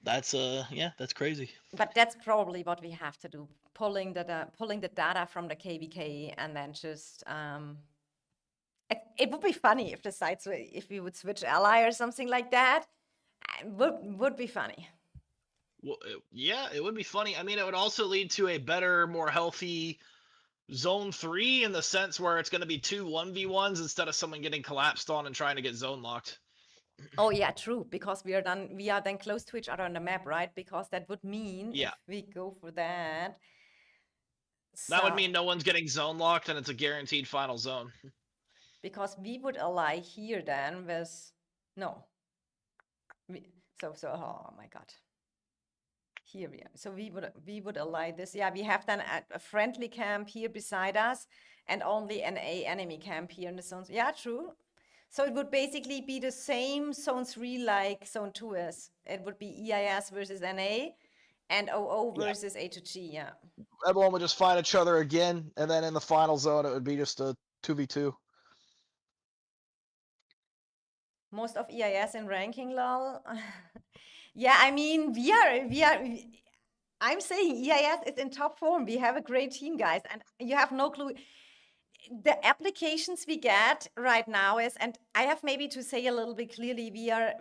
That's yeah, that's crazy. But that's probably what we have to do, pulling the data from the KVK, and then just it would be funny if the sites if we would switch ally or something like that. Would be funny. Well, yeah, it would be funny. I mean, it would also lead to a better, more healthy zone 3 in the sense where it's going to be 2 1v1s instead of someone getting collapsed on and trying to get zone locked. Oh yeah, true. Because we are then close to each other on the map, right? Because that would mean if we go for that. That would mean no one's getting zone locked and it's a guaranteed final zone. Because we would ally here then with no. Oh my God. Here we are. So we would ally this. Yeah, we have then a friendly camp here beside us, and only an enemy camp here in the zones. Yeah, true. So it would basically be the same zone 3 like zone 2 is. It would be EIS versus NA and OO versus A2G, yeah. Everyone would just fight each other again, and then in the final zone, it would be just a 2v2. Most of EIS in ranking, lol. Yeah, I mean, I'm saying EIS is in top form. We have a great team, guys, and you have no clue. The applications we get right now is, and I have maybe to say a little bit clearly,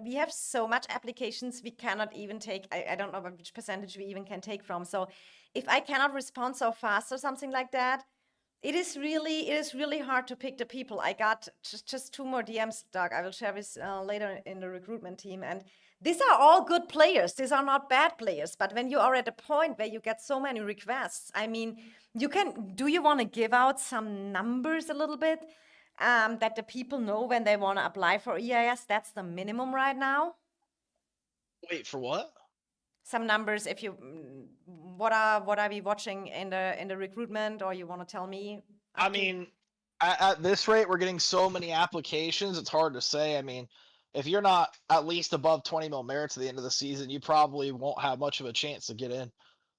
we have so much applications we cannot even take. I don't know which percentage we even can take from. So if I cannot respond so fast or something like that, it is really hard to pick the people. I got just 2 more DMs, Doug. I will share this later in the recruitment team. And these are all good players. These are not bad players. But when you are at a point where you get so many requests, I mean, do you want to give out some numbers a little bit that the people know when they want to apply for EIS? That's the minimum right now. Wait, for what? Some numbers, if you what are we watching in the recruitment, or you want to tell me? I mean, at this rate, we're getting so many applications, it's hard to say. I mean, if you're not at least above 20 mil merits at the end of the season, you probably won't have much of a chance to get in.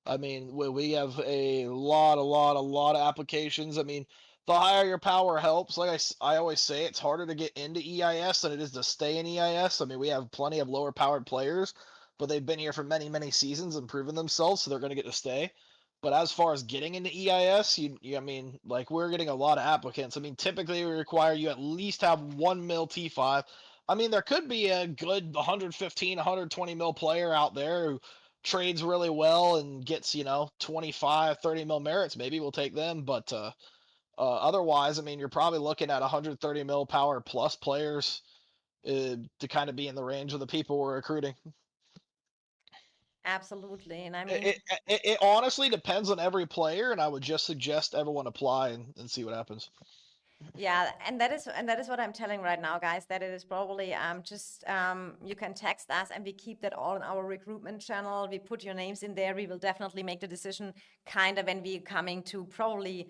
I mean, we have a lot of applications. I mean, the higher your power helps. Like I always say, it's harder to get into EIS than it is to stay in EIS. I mean, we have plenty of lower powered players, but they've been here for many seasons and proven themselves, so they're going to get to stay. But as far as getting into EIS, I mean, like we're getting a lot of applicants. I mean, typically we require you at least have 1 mil T5. I mean, there could be a good 115, 120 mil player out there who trades really well and gets, 25, 30 mil merits. Maybe we'll take them. But otherwise, I mean, you're probably looking at 130 mil power plus players to kind of be in the range of the people we're recruiting. Absolutely. And I mean, it honestly depends on every player, and I would just suggest everyone apply and see what happens. yeah, and that is what I'm telling right now, guys, that it is probably just you can text us, and we keep that all in our recruitment channel. We put your names in there. We will definitely make the decision kind of when we're coming to probably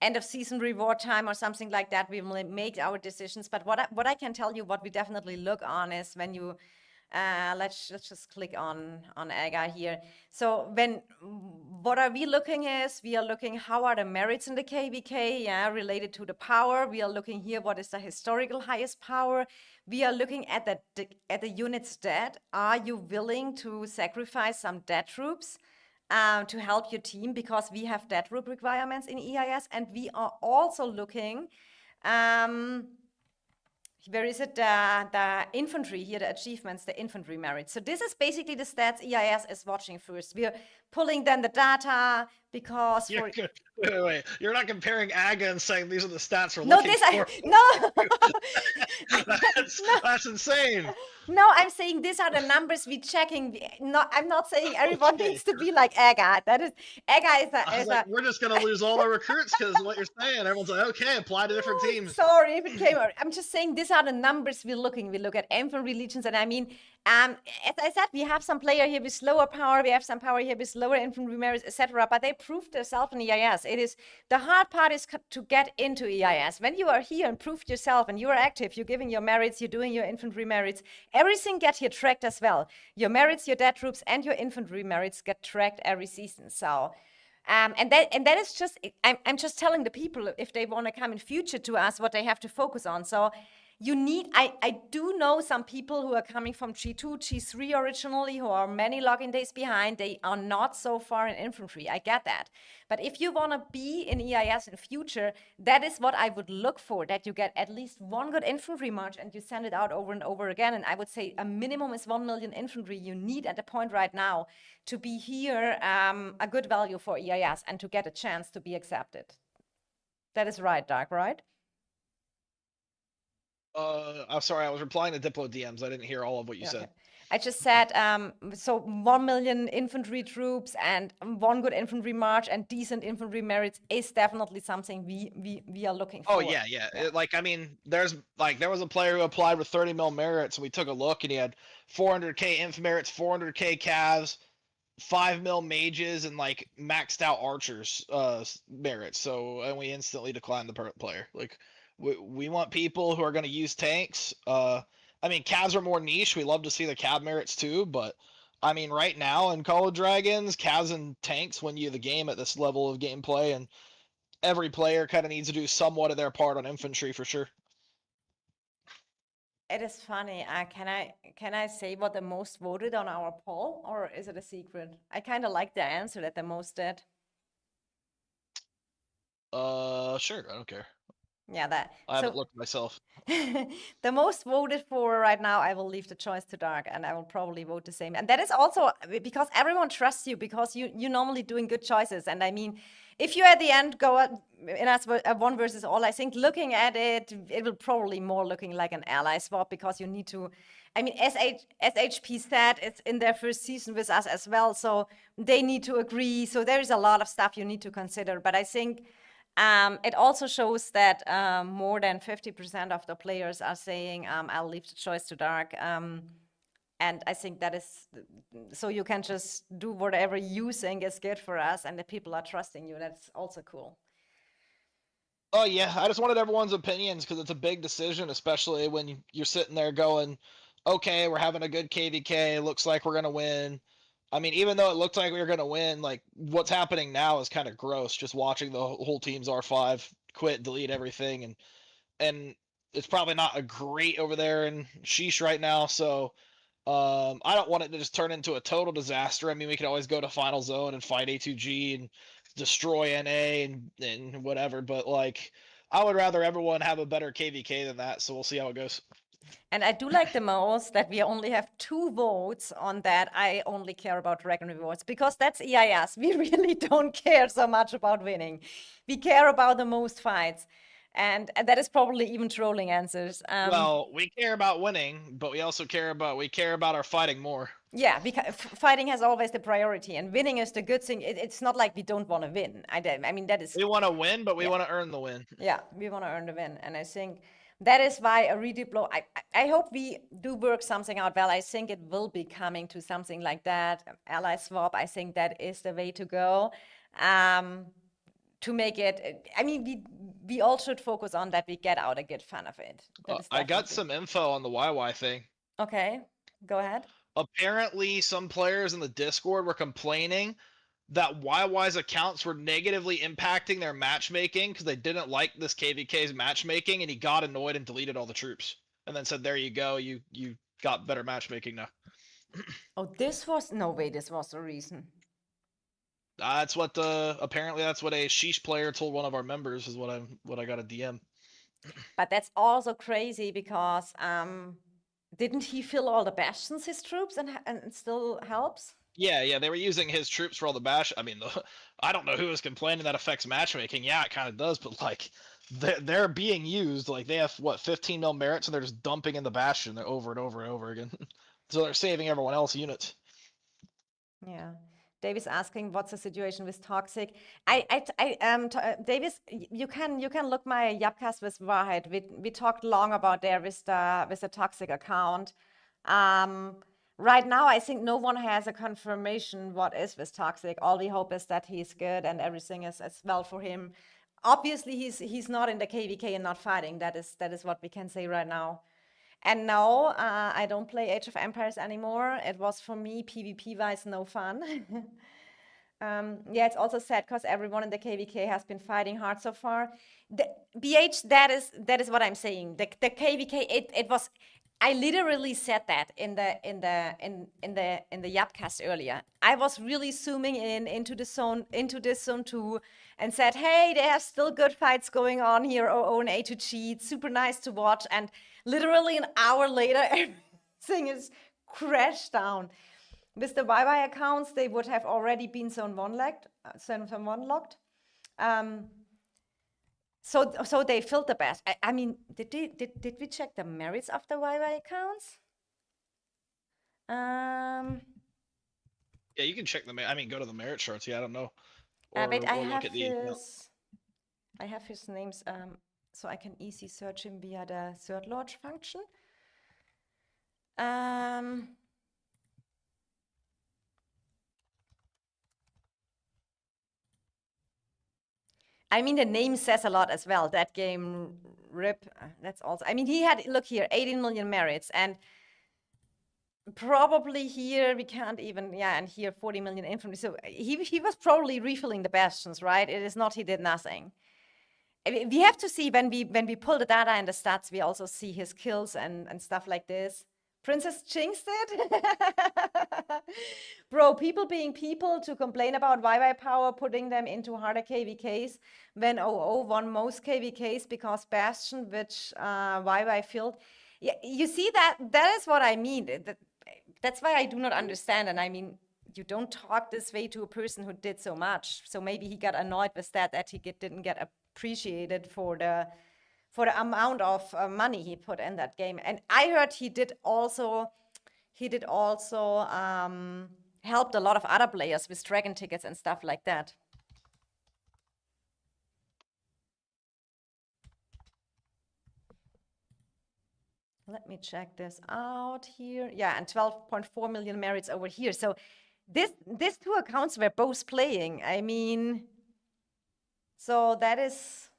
end of season reward time or something like that. We will make our decisions. But what I can tell you, what we definitely look on is when you Let's just click on EGA here. So what are we looking is, we are looking how are the merits in the KVK, yeah, related to the power. We are looking here, what is the historical highest power? We are looking at the unit's debt. Are you willing to sacrifice some debt troops to help your team, because we have debt troop requirements in EIS, and we are also looking where is it, the infantry here, the achievements, the infantry merits. So this is basically the stats EIS is watching first. We're pulling then the data because for... Wait. You're not comparing AGA and saying these are the stats we're No, looking for. That's insane. No, I'm saying these are the numbers we checking. I'm not saying everyone Okay. needs to be like EGA. That is, EGA is a we're just gonna lose all our recruits because of what you're saying. Everyone's like, okay, apply to different teams. Sorry if it came out. I'm just saying these are the numbers we're looking. We look at infantry legions, and I mean, as I said, we have some player here with slower power. We have some power here with lower infantry merits, etc. But they proved themselves in EIS. It is the hard part is to get into EIS. When you are here and proved yourself, and you are active, you're giving your merits, you're doing your infantry merits. Everything get here tracked as well. Your merits, your dead troops, and your infantry merits get tracked every season. So. And that is just, I'm just telling the people if they want to come in future to us what they have to focus on. So you need, I do know some people who are coming from G2, G3 originally, who are many login days behind. They are not so far in infantry. I get that. But if you want to be in EIS in future, that is what I would look for, that you get at least one good infantry march and you send it out over and over again. And I would say a minimum is 1 million infantry you need at the point right now to be here a good value for EIS and to get a chance to be accepted. That is right, Dark, right? I'm sorry, I was replying to Diplo DMs. I didn't hear all of what you said. I just said, so 1 million infantry troops and one good infantry march and decent infantry merits is definitely something we are looking for. Oh yeah. I mean, there was a player who applied with 30 mil merits, and we took a look, and he had 400k inf merits, 400k calves, 5 mil mages, and like maxed out archers merits. So, and we instantly declined the player. Like, we want people who are going to use tanks. I mean, calves are more niche. We love to see the cab merits too, but I mean, right now in Call of Dragons, calves and tanks win you the game at this level of gameplay, and every player kind of needs to do somewhat of their part on infantry for sure. It is funny. Can I say what the most voted on our poll, or is it a secret? I kind of like the answer that the most did. Sure. I don't care. Yeah, that. I haven't looked myself. The most voted for right now, I will leave the choice to Dark, and I will probably vote the same. And that is also because everyone trusts you, because you're normally doing good choices. And I mean, if you at the end go in as one versus all, I think looking at it, it will probably more looking like an ally swap, because you need to. I mean, SHP said it's in their first season with us as well, so they need to agree. So there is a lot of stuff you need to consider. But I think. It also shows that more than 50% of the players are saying, I'll leave the choice to Dark. And I think that is, so you can just do whatever you think is good for us, and the people are trusting you. That's also cool. Oh yeah, I just wanted everyone's opinions because it's a big decision, especially when you're sitting there going, okay, we're having a good KVK, looks like we're going to win. I mean, even though it looked like we were going to win, like what's happening now is kind of gross. Just watching the whole team's R5 quit, delete everything, and it's probably not a great over there in Sheesh right now. So I don't want it to just turn into a total disaster. I mean, we could always go to Final Zone and fight A2G and destroy NA and whatever, but like I would rather everyone have a better KVK than that. So we'll see how it goes. And I do like the most that we only have 2 votes on that. I only care about Dragon rewards, because that's EIS. We really don't care so much about winning. We care about the most fights. And that is probably even trolling answers. Well, we care about winning, but we also care about our fighting more. Yeah, because fighting has always the priority, and winning is the good thing. It's not like we don't want to win. I mean, that is... We want to win, but we want to earn the win. Yeah, we want to earn the win. And I think that is why a redeploy, I hope we do work something out well. I think it will be coming to something like that. Ally swap, I think that is the way to go. To make it, I mean, we all should focus on that we get out a good fun of it. I got some info on the YY thing. Okay. Go ahead. Apparently, some players in the Discord were complaining that YY's accounts were negatively impacting their matchmaking because they didn't like this KVK's matchmaking, and he got annoyed and deleted all the troops, and then said, "There you go, you got better matchmaking now." Oh, this was no way. This was the reason. That's what apparently that's what a Sheesh player told one of our members, is what I got a DM. But that's also crazy because didn't he fill all the bastions, his troops, and it still helps? Yeah, they were using his troops for all the bash. I mean, I don't know who was complaining that affects matchmaking. Yeah, it kind of does, but like, they're being used. Like, they have what 15 mil merits, and they're just dumping in the bastion over and over and over again. So they're saving everyone else units. Yeah. Davis asking what's the situation with toxic. Davis, you can look my Yapcast with Wahrheit. We talked long about there with the toxic account. Right now, I think no one has a confirmation what is with toxic. All we hope is that he's good and everything is as well for him. Obviously, he's not in the KVK and not fighting. That is what we can say right now. And no, I don't play Age of Empires anymore. It was for me PvP-wise no fun. Yeah, it's also sad because everyone in the KVK has been fighting hard so far. The BH, that is what I'm saying. The KVK, it was. I literally said that in the Yapcast earlier. I was really zooming into this zone 2, and said, hey, there are still good fights going on here. OO and A2G, it's super nice to watch. And literally an hour later, everything is crashed down. With the YY accounts, they would have already been zone 1 locked. So they filled the best. I mean, did we check the merits of the YY accounts? Yeah, you can check I mean, go to the merit charts. Yeah, I don't know. Wait, I look have at the account. I have his names, so I can easily search him via the third lodge function. I mean, the name says a lot as well. That game, RIP, that's also, I mean, he had, look here, 18 million merits, and probably here we can't even, yeah, and here 40 million infantry. So he was probably refilling the bastions, right? It is not he did nothing. We have to see when we pull the data and the stats, we also see his kills and stuff like this. Princess jinxed it. Bro, people being people to complain about YY power, putting them into harder KVKs when OO won most KVKs because Bastion, which YY filled. Yeah, you see that is what I mean. That's why I do not understand. And I mean, you don't talk this way to a person who did so much. So maybe he got annoyed with that he didn't get appreciated for the amount of money he put in that game. And I heard he did also helped a lot of other players with dragon tickets and stuff like that. Let me check this out here. Yeah, and 12.4 million merits over here. So these two accounts were both playing. I mean, so that is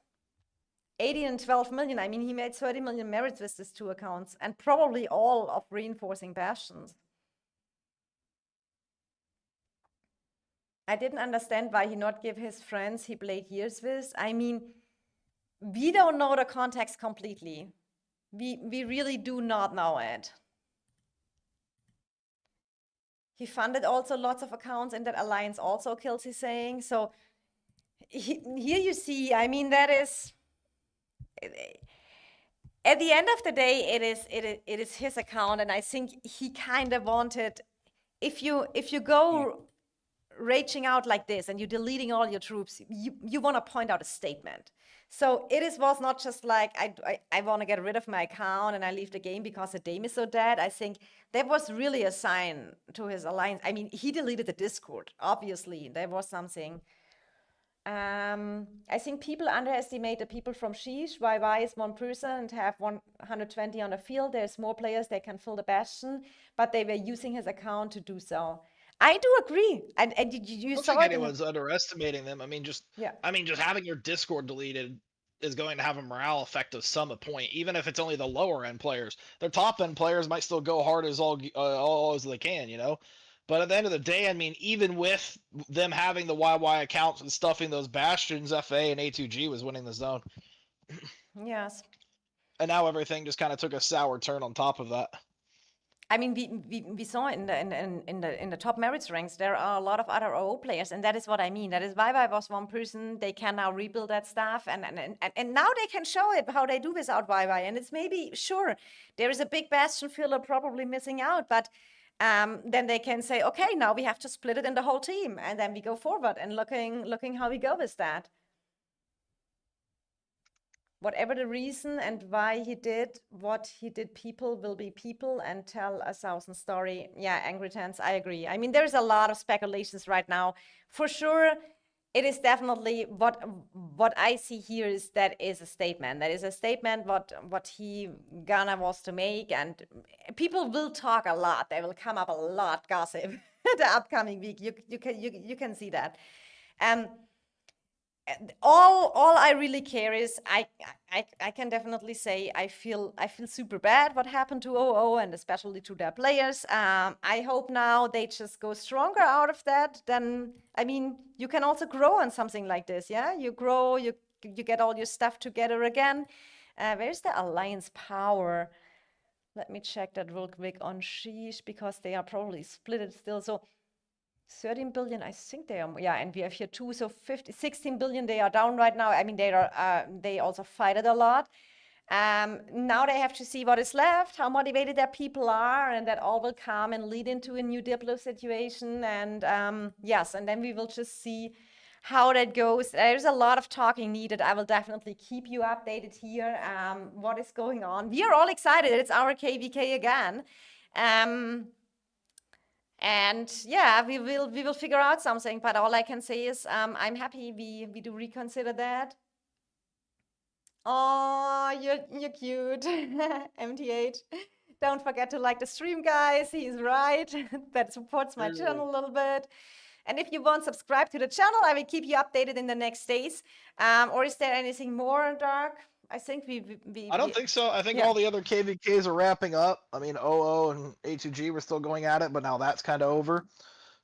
80 and 12 million. I mean, he made 30 million merits with these two accounts, and probably all of reinforcing bastions. I didn't understand why he not give his friends he played years with. I mean, we don't know the context completely. We really do not know it. He funded also lots of accounts in that alliance also, Kelsey saying. So here you see, I mean, that is, at the end of the day, it is his account. And I think he kind of wanted, if you go raging out like this and you're deleting all your troops, you want to point out a statement. So was not just like, I want to get rid of my account and I leave the game because the game is so dead. I think that was really a sign to his alliance. I mean, he deleted the Discord, obviously. There was something. I think people underestimate the people from Sheesh. YY is one person and have 120 on the field. There's more players, they can fill the bastion, but they were using his account to do so. I do agree, and you I don't saw think it. anyone's underestimating them. I mean, just having your Discord deleted is going to have a morale effect of some point, even if it's only the lower end players. Their top end players might still go hard as all as they can, you know. But at the end of the day, I mean, even with them having the YY accounts and stuffing those bastions, FA and A2G was winning the zone, Yes. and now everything just kind of took a sour turn on top of that. I mean, we saw in the top merits ranks, there are a lot of other OO players, and that is what I mean. That is why was one person. They can now rebuild that stuff, and now they can show it how they do without YY. And it's maybe, sure, there is a big bastion filler probably missing out, but then they can say, okay, now we have to split it in the whole team, and then we go forward and looking how we go with that. Whatever the reason and why he did what he did, people will be people and tell a thousand story. Yeah, Angry Tans, I agree. I mean, there's a lot of speculations right now. For sure, it is definitely what I see here is that is a statement. That is a statement what he gonna was to make, and people will talk a lot. They will come up a lot gossip the upcoming week. You can see that. All I really care is I can definitely say I feel super bad what happened to OO and especially to their players. I hope now they just go stronger out of that. Then I mean you can also grow on something like this. Yeah, you grow, you get all your stuff together again. Where's the alliance power? Let me check that real quick on Sheesh because they are probably split it still. So 13 billion, I think they are, yeah, and we have here two, so 16 billion, they are down right now. I mean, they also fight it a lot. Now they have to see what is left, how motivated their people are, and that all will come and lead into a new Diplo situation. And yes, and then we will just see how that goes. There's a lot of talking needed. I will definitely keep you updated here. What is going on? We are all excited. It's our KVK again. And yeah, we will figure out something. But all I can say is I'm happy we do reconsider that. Oh, you're cute, MTH. Don't forget to like the stream, guys. He's right. That supports my channel a little bit. And if you want, subscribe to the channel. I will keep you updated in the next days. Or is there anything more, Dark? I think I don't think so. I think yeah. all the other KVKs are wrapping up. I mean, OO and A2G were still going at it, but now that's kind of over.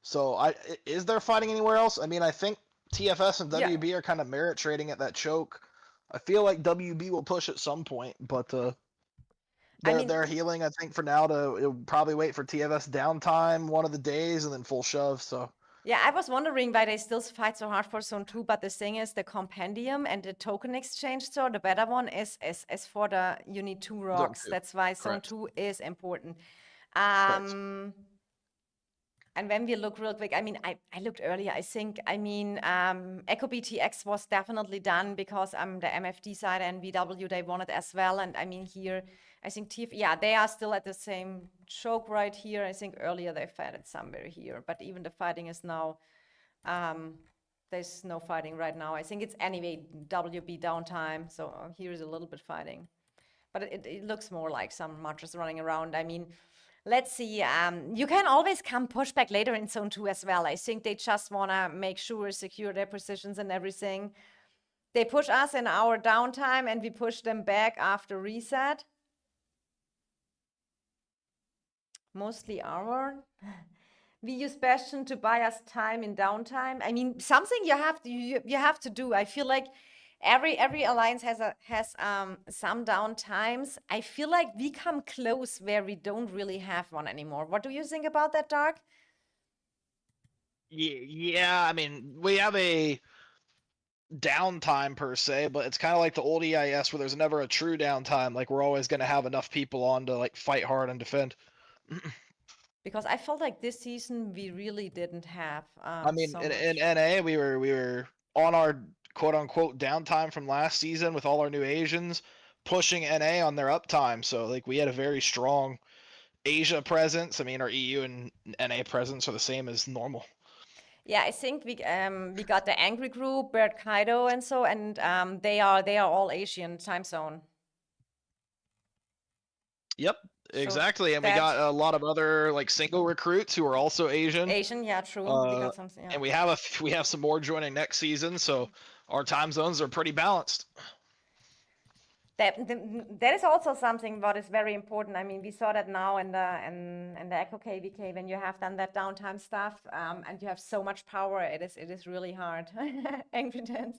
So, is there fighting anywhere else? I mean, I think TFS and Yeah. WB are kind of merit trading at that choke. I feel like WB will push at some point, but they're healing. I think for now it'll probably wait for TFS downtime one of the days and then full shove. So. Yeah, I was wondering why they still fight so hard for Zone 2, but the thing is the compendium and the token exchange store, the better one is for the, you need 2 rocks. That's why Zone 2 is important. And when we look real quick, I mean, I looked earlier, I think, I mean, Echo BTX was definitely done because the MFD side and VW, they won it as well. And I mean, here, I think yeah, they are still at the same choke right here. I think earlier they fought it somewhere here, but even the fighting is now, there's no fighting right now. I think it's anyway WB downtime. So here is a little bit fighting, but it looks more like some marchers running around. I mean, let's see. You can always come pushback later in Zone 2 as well. I think they just want to make sure, secure their positions and everything. They push us in our downtime and we push them back after reset. Mostly our. We use Bastion to buy us time in downtime. I mean, something you have to do. I feel like every alliance has some down times. I feel like we come close where we don't really have one anymore. What do you think about that, Dark? Yeah, I mean, we have a downtime per se, but it's kind of like the old EIS where there's never a true downtime. Like we're always going to have enough people on to like fight hard and defend. Because I felt like this season we really didn't have. I mean, so in NA we were on our quote unquote downtime from last season with all our new Asians pushing NA on their uptime. So like we had a very strong Asia presence. I mean, our EU and NA presence are the same as normal. Yeah, I think we got the Angry Group, Bert Kaido, and so, and they are all Asian time zone. Yep, exactly. And we got a lot of other like single recruits who are also Asian. Asian, yeah, true. We got something. Yeah. And we have some more joining next season, so our time zones are pretty balanced. That is also something what is very important. I mean, we saw that now in the Echo KVK when you have done that downtime stuff, and you have so much power. It is really hard. Angry Dance.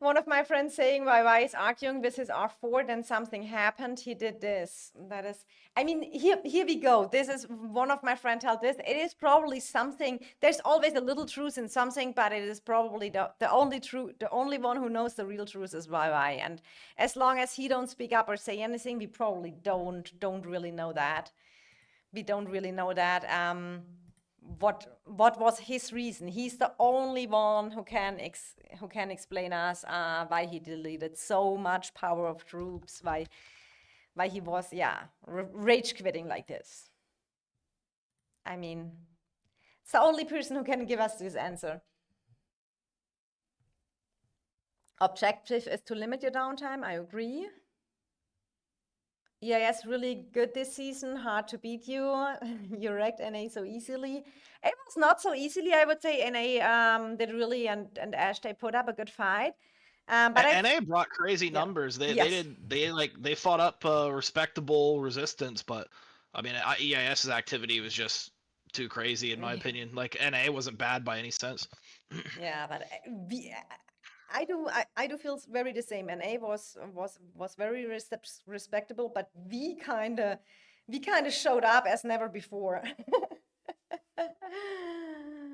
One of my friends saying why is arguing with his R4, then something happened. He did this. That is, I mean, here we go. This is one of my friends told this. It is probably something. There's always a little truth in something, but it is probably the only truth. The only one who knows the real truth is YY. And as long as he don't speak up or say anything, we probably don't really know that. We don't really know that. What was his reason? He's the only one who can explain us why he deleted so much power of troops, why he was rage quitting like this. I mean, it's the only person who can give us this answer. Objective is to limit your downtime. I agree. EIS really good this season, hard to beat you. You wrecked NA so easily. It was not so easily, I would say. NA did really, and Ash, they put up a good fight. But NA brought crazy numbers. They fought up respectable resistance, but I mean EIS's activity was just too crazy in my opinion. Like NA wasn't bad by any sense. Yeah, but I do feel very the same. NA was very respectable, but we kind of showed up as never before.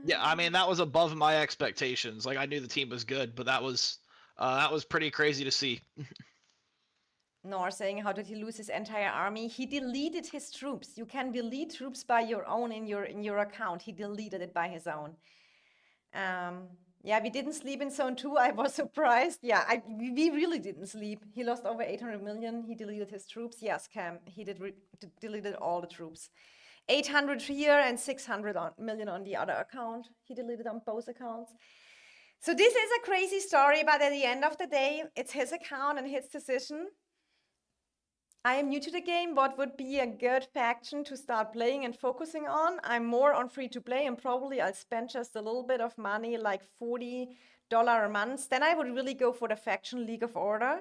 Yeah, I mean that was above my expectations. Like I knew the team was good, but that was pretty crazy to see. Nor saying, how did he lose his entire army? He deleted his troops. You can delete troops by your own in your account. He deleted it by his own. Yeah, we didn't sleep in Zone 2. I was surprised. Yeah, we really didn't sleep. He lost over 800 million. He deleted his troops. Yes, Cam, he deleted all the troops. 800 here and 600 million on the other account. He deleted on both accounts. So this is a crazy story, but at the end of the day, it's his account and his decision. I am new to the game. What would be a good faction to start playing and focusing on? I'm more on free to play, and probably I'll spend just a little bit of money, like $40 a month. Then I would really go for the faction League of Order.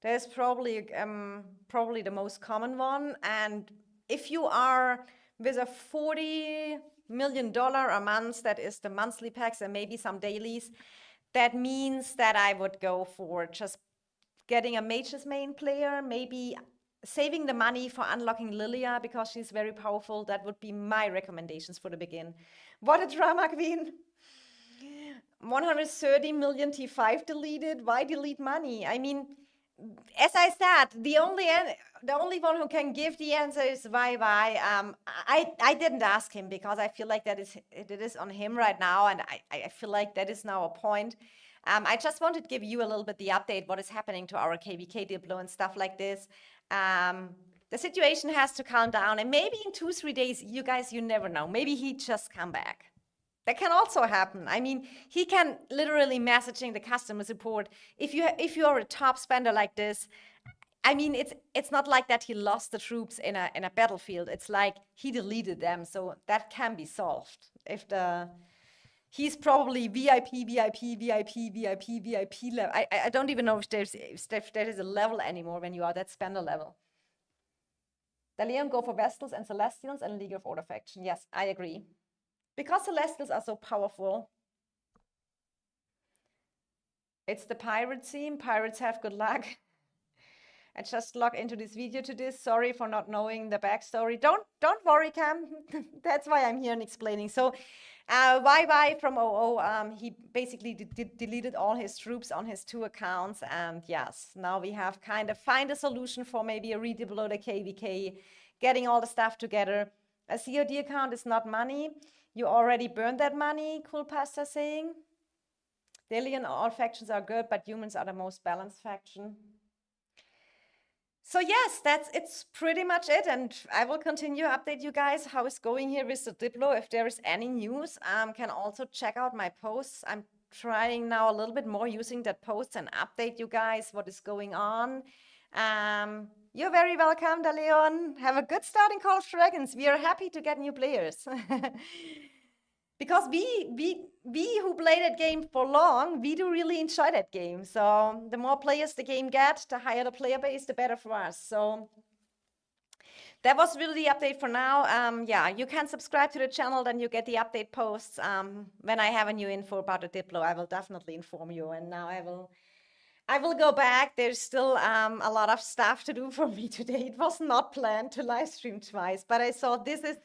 That is probably the most common one. And if you are with a $40 million a month, that is the monthly packs and maybe some dailies, that means that I would go for just getting a Mage's main player, maybe saving the money for unlocking Lilia because she's very powerful. That would be my recommendations for the begin. What a drama queen. 130 million T5 deleted. Why delete money? I mean, as I said, the only one who can give the answer is why. I didn't ask him because I feel like it is on him right now, and I feel like that is now a point. I just wanted to give you a little bit the update, what is happening to our KVK Diplo and stuff like this. The situation has to calm down, and maybe in 2-3 days, you guys, you never know. Maybe he just come back. That can also happen. I mean, he can literally messaging the customer support. If you are a top spender like this, I mean, it's not like that he lost the troops in a battlefield. It's like he deleted them, so that can be solved. He's probably VIP level. I don't even know if there is a level anymore when you are that spender level. The Leon go for Vestals and Celestials and League of Order faction. Yes, I agree. Because Celestials are so powerful. It's the pirate theme. Pirates have good luck. I just logged into this video to this. Sorry for not knowing the backstory. Don't worry, Cam. That's why I'm here and explaining. So, YY from OO, he basically deleted all his troops on his 2 accounts. And yes, now we have kind of find a solution for maybe a Rediplo KVK, getting all the stuff together. A COD account is not money. You already burned that money, Cool Pasta saying. Daily and all factions are good, but humans are the most balanced faction. So yes, it's pretty much it, and I will continue to update you guys how it's going here with the Diplo. If there is any news, can also check out my posts. I'm trying now a little bit more using that post and update you guys what is going on. You're very welcome, Daleon. Have a good start in Call of Dragons. We are happy to get new players. because we who play that game for long, we do really enjoy that game. So the more players the game get, the higher the player base, the better for us. So that was really the update for now. Yeah, you can subscribe to the channel, then you get the update posts. When I have a new info about the Diplo, I will definitely inform you. And now I will go back. There's still a lot of stuff to do for me today. It was not planned to live stream twice, but I thought this is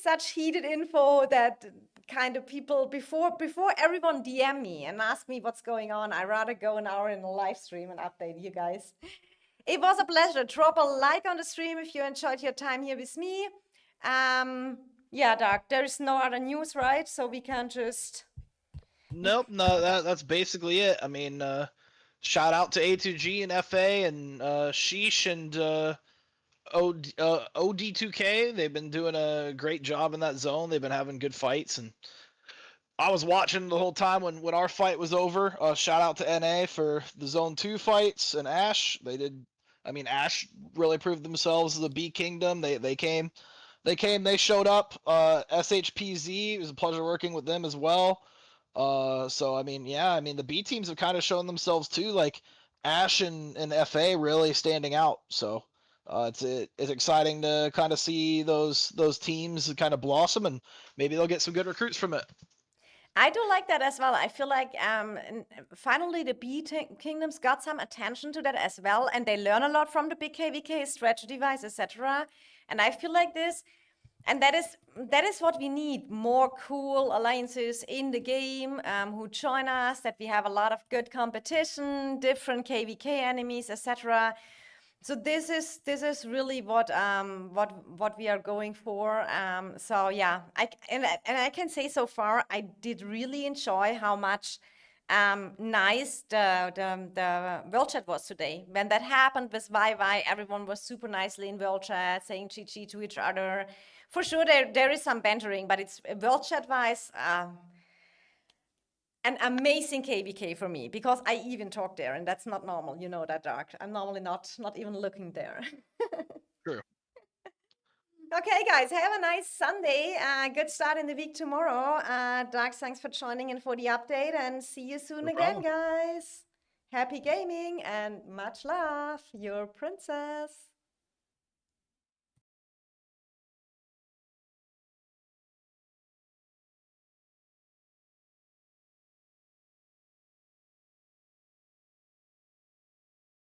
such heated info that kind of people before everyone DM me and ask me what's going on, I rather go an hour in a live stream and update you guys. It was a pleasure. Drop a like on the stream if you enjoyed your time here with me. Yeah, Doug, there is no other news, right? So we can just... Nope, no, that's basically it. I mean, shout out to A2G and FA and Sheesh and OD2K. They've been doing a great job in that zone. They've been having good fights, and I was watching the whole time when our fight was over. Shout out to NA for the Zone 2 fights and Ash. Ash really proved themselves as the B Kingdom. They came, they showed up. SHPZ, it was a pleasure working with them as well. The B teams have kind of shown themselves too, like Ash and FA really standing out. So it's exciting to kind of see those teams kind of blossom, and maybe they'll get some good recruits from it. I do like that as well. I feel like finally the Kingdoms got some attention to that as well, and they learn a lot from the big KVK, strategy device, etc. And I feel like this, and that is what we need, more cool alliances in the game who join us, that we have a lot of good competition, different KVK enemies, etc. So this is really what we are going for. So yeah, I can say so far I did really enjoy how much nice the world chat was today. When that happened with ViVi, everyone was super nicely in world chat, saying GG to each other. For sure, there is some bantering, but it's world chat wise. An amazing KVK for me, because I even talk there, and that's not normal. You know that, Dark. I'm normally not even looking there. True. Okay, guys, have a nice Sunday. Good start in the week tomorrow. Dark, thanks for joining in for the update, and see you soon No again, problem. guys. Happy gaming and much love, your princess.